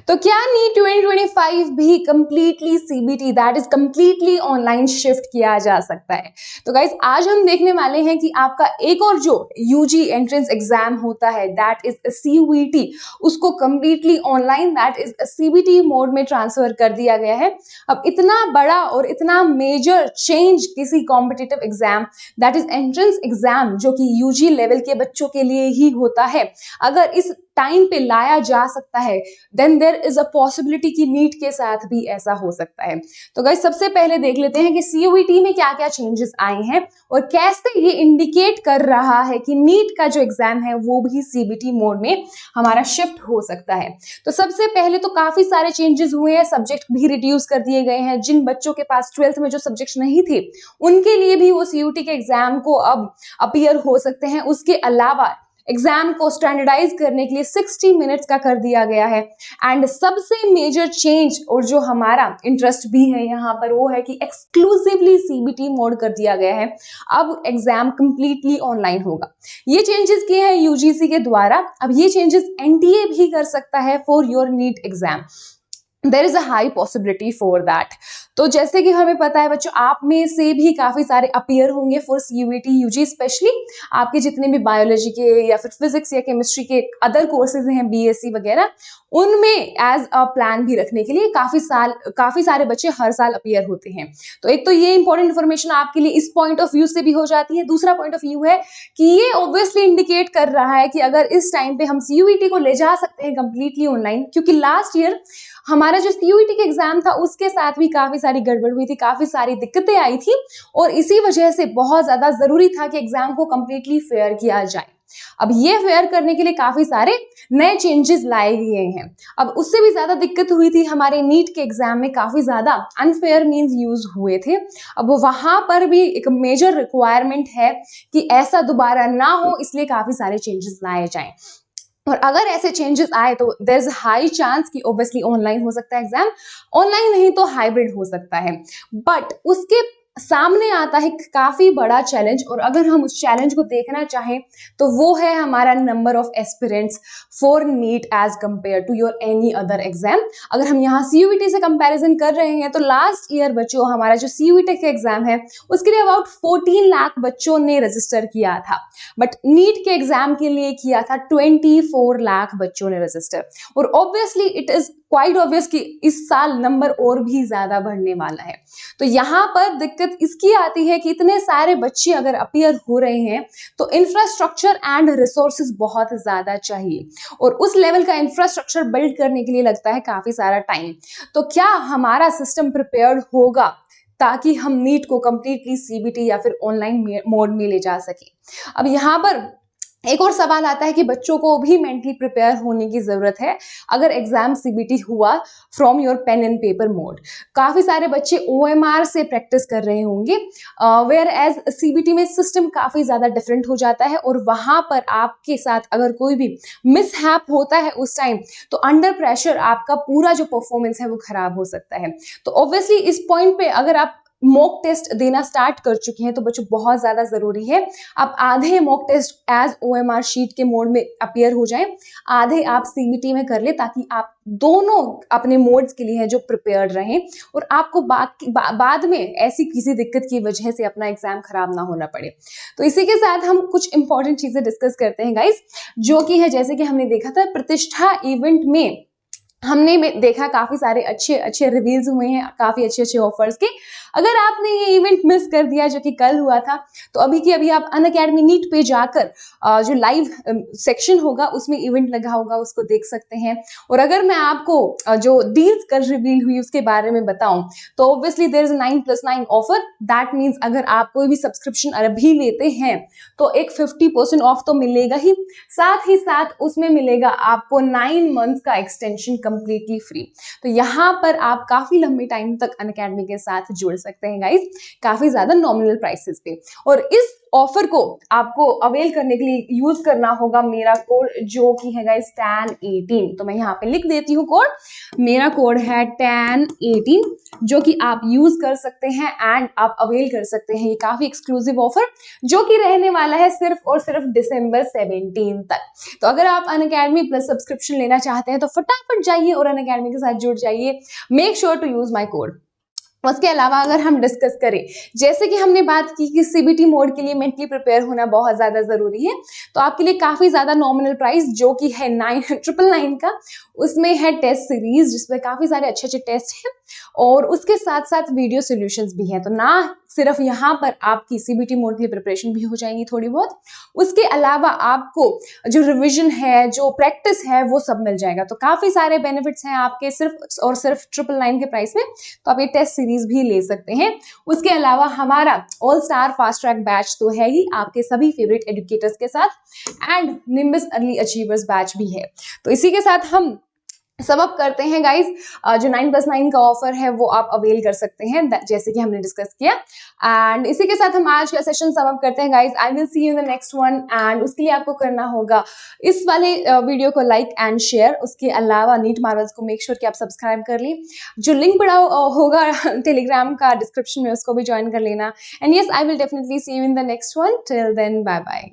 तो क्या नीट 2025 भी completely CBT that is completely online shift किया जा सकता है? तो गाइस आज हम देखने वाले हैं कि आपका एक और जो यूजी एंट्रेंस एग्जाम होता है दैट इज सीयूईटी, उसको completely online that is CBT mode में ट्रांसफर कर दिया गया है। अब इतना बड़ा और इतना मेजर चेंज किसी competitive exam that is entrance exam जो कि यूजी लेवल के बच्चों के लिए ही होता है, अगर इस टाइम पे लाया जा सकता है then there is a possibility कि नीट के साथ भी ऐसा हो सकता है। तो गाइस सबसे पहले देख लेते हैं कि सीयूईटी में क्या क्या चेंजेस आए हैं और कैसे ये इंडिकेट कर रहा है कि नीट का जो एग्जाम है वो भी सीबीटी मोड में हमारा शिफ्ट हो सकता है। तो सबसे पहले तो काफी सारे चेंजेस हुए हैं, सब्जेक्ट भी रिड्यूस कर दिए गए हैं। जिन बच्चों के पास 12th में जो सब्जेक्ट नहीं थे उनके लिए भी वो सीयूईटी के एग्जाम को अब अपीयर हो सकते हैं। उसके अलावा एग्जाम को स्टैंडर्डाइज करने के लिए 60 मिनट्स का कर दिया गया है। एंड सबसे मेजर चेंज और जो हमारा इंटरेस्ट भी है यहाँ पर वो है कि एक्सक्लूसिवली सीबीटी मोड कर दिया गया है। अब एग्जाम कंप्लीटली ऑनलाइन होगा। ये चेंजेस किए हैं यूजीसी के द्वारा। अब ये चेंजेस एनटीए भी कर सकता है for your NEET exam. There is a high possibility for that. तो जैसे कि हमें पता है बच्चों, आप में से भी काफी सारे अपीयर होंगे फॉर सीयूईटी यूजी, स्पेशली आपके जितने भी बायोलॉजी के या फिर फिजिक्स या केमिस्ट्री के अदर कोर्सेज हैं बीएससी वगैरह, उनमें एज अ प्लान भी रखने के लिए काफी सारे बच्चे हर साल अपीयर होते हैं। तो एक तो ये इंपॉर्टेंट इन्फॉर्मेशन आपके लिए इस पॉइंट ऑफ व्यू से भी हो जाती है। दूसरा पॉइंट ऑफ व्यू है कि ये ऑब्वियसली इंडिकेट कर रहा है कि अगर इस टाइम पे हम सीयूईटी को ले जा सकते हैं कंप्लीटली ऑनलाइन, क्योंकि लास्ट ईयर हमारा जो सीयूईटी का एग्जाम था उसके साथ भी काफी सारी गड़बड़ हुई थी, काफी सारी दिक्कतें आई थी और इसी वजह से बहुत ज्यादा जरूरी था कि एग्जाम को कंप्लीटली फेयर किया जाए। अब ये फेयर करने के लिए काफी सारे नए चेंजेस लाए गए हैं। अब उससे भी ज्यादा दिक्कत हुई थी हमारे नीट के एग्जाम में, काफी ज्यादा अनफेयर मींस यूज हुए थे। अब वहां पर भी एक मेजर रिक्वायरमेंट है कि ऐसा दोबारा ना हो, इसलिए काफी सारे चेंजेस लाए जाएं। और अगर ऐसे चेंजेस आए तो देयर इज हाई चांस कि ऑब्वियसली ऑनलाइन हो सकता है एग्जाम, ऑनलाइन नहीं तो हाइब्रिड हो सकता है। बट उसके सामने आता है काफी बड़ा चैलेंज, और अगर हम उस चैलेंज को देखना चाहें तो वो है हमारा number of aspirants for NEET as compare to your any other exam. अगर हम यहाँ सीयूईटी से कंपैरिजन कर रहे हैं तो लास्ट ईयर बच्चों हमारा जो सीयूईटी का एग्जाम है उसके लिए अबाउट 14 लाख बच्चों ने रजिस्टर किया था, बट नीट के एग्जाम के लिए किया था 24 लाख बच्चों ने रजिस्टर। और obviously it is quite obvious कि इस साल नंबर और भी ज्यादा बढ़ने वाला है। तो यहाँ पर दिक्कत इसकी आती है कि इतने सारे बच्चे अगर अपीयर हो रहे हैं तो इंफ्रास्ट्रक्चर एंड रिसोर्सेज बहुत ज्यादा चाहिए, और उस लेवल का इंफ्रास्ट्रक्चर बिल्ड करने के लिए लगता है काफी सारा टाइम। तो क्या हमारा सिस्टम प्रिपेयर्ड होगा ताकि हम नीट को कंप्लीटली सीबीटी या फिर ऑनलाइन मोड में ले जा सके? अब यहाँ पर एक और सवाल आता है कि बच्चों को भी मेंटली प्रिपेयर होने की जरूरत है अगर एग्जाम सीबीटी हुआ from your pen and paper mode. काफी सारे बच्चे ओएमआर से प्रैक्टिस कर रहे होंगे, वेयर एज सीबीटी में सिस्टम काफी ज्यादा डिफरेंट हो जाता है, और वहां पर आपके साथ अगर कोई भी मिसहैप होता है उस टाइम तो अंडर प्रेशर आपका पूरा जो परफॉर्मेंस है वो खराब हो सकता है। तो ऑब्वियसली इस पॉइंट पे अगर आप मॉक टेस्ट देना स्टार्ट कर चुके हैं तो बच्चों बहुत ज्यादा जरूरी है आप आधे mock test as OMR sheet के मोड में अपीयर हो जाएं, आधे आप सीबीटी में कर ले, ताकि आप दोनों अपने मोड्स के लिए हैं जो प्रिपेयर्ड रहें और आपको बाद में ऐसी किसी दिक्कत की वजह से अपना एग्जाम खराब ना होना पड़े। तो इसी के साथ हम कुछ इंपॉर्टेंट चीजें डिस्कस करते हैं गाइस, जो कि है जैसे कि हमने देखा था प्रतिष्ठा इवेंट में हमने देखा काफी सारे अच्छे अच्छे रिव्यूज हुए हैं, काफी अच्छे अच्छे ऑफर्स के। अगर आपने ये इवेंट मिस कर दिया जो कि कल हुआ था तो अभी की अभी आप अनअकैडमी नीट पे जाकर जो लाइव सेक्शन होगा उसमें इवेंट लगा होगा उसको देख सकते हैं। और अगर मैं आपको जो डील्स कल रिवील हुई उसके बारे में बताऊं तो obviously there is 9+9 offer. That means अगर आप कोई भी सब्सक्रिप्शन अभी लेते हैं तो एक 50% ऑफ तो मिलेगा ही, साथ ही साथ उसमें मिलेगा आपको 9 मंथ्स का एक्सटेंशन कंप्लीटली फ्री। तो यहाँ पर आप काफी लंबे टाइम तक अनअकैडमी के साथ जुड़ सकते हैं गाइज, काफी ज्यादा नॉमिनल प्राइसेस पे। और इस ऑफर को आपको अवेल करने के लिए यूज करना होगा मेरा कोड, जो कि है गाइस tan18। तो मैं यहाँ पे लिख देती हूँ कोड, मेरा कोड है tan18, जो कि आप यूज कर सकते हैं एंड आप अवेल कर सकते हैं ये काफी एक्सक्लूसिव ऑफर, जो कि रहने वाला है सिर्फ और सिर्फ दिसंबर 17 तक। तो अगर आप अनअकैडमी प्लस सब्सक्रिप्शन लेना चाहते हैं तो फटाफट जाइए और अनअकैडमी के साथ जुड़ जाइए। Make sure to use my code. उसके अलावा अगर हम डिस्कस करें, जैसे कि हमने बात की कि सीबीटी मोड के लिए मेंटली प्रिपेयर होना बहुत ज्यादा जरूरी है, तो आपके लिए काफी ज्यादा नॉमिनल प्राइस जो कि है 999 का, उसमें है टेस्ट सीरीज जिसमें काफी सारे अच्छे अच्छे टेस्ट हैं और उसके साथ साथ वीडियो सॉल्यूशंस भी हैं। तो ना सिर्फ यहाँ पर आपकी सीबीटी मोड के लिए प्रिपरेशन भी हो जाएगी थोड़ी बहुत, उसके अलावा आपको जो रिविजन है, जो प्रैक्टिस है, वो सब मिल जाएगा। तो काफी सारे बेनिफिट्स हैं आपके सिर्फ और सिर्फ 999 के प्राइस में। तो आप ये टेस्ट सीरीज भी ले सकते हैं। उसके अलावा हमारा all star fast track batch तो है ही आपके सभी फेवरेट एजुकेटर्स के साथ, and nimbus early achievers batch भी है। तो इसी के साथ हम सब अप करते हैं गाइज, जो 9+9 का ऑफर है वो आप अवेल कर सकते हैं, जैसे कि हमने डिस्कस किया। एंड इसी के साथ हम आज का सेशन सम अप करते हैं guys. I will see you in the next one. And उसके लिए आपको करना होगा इस वाले वीडियो को लाइक एंड शेयर। उसके अलावा नीट मार्वल्स को मेक श्योर कि आप सब्सक्राइब कर ली। जो लिंक पड़ा होगा टेलीग्राम का डिस्क्रिप्शन में, उसको भी ज्वाइन कर लेना। And yes, I will definitely see you in the next one. Till then, bye bye.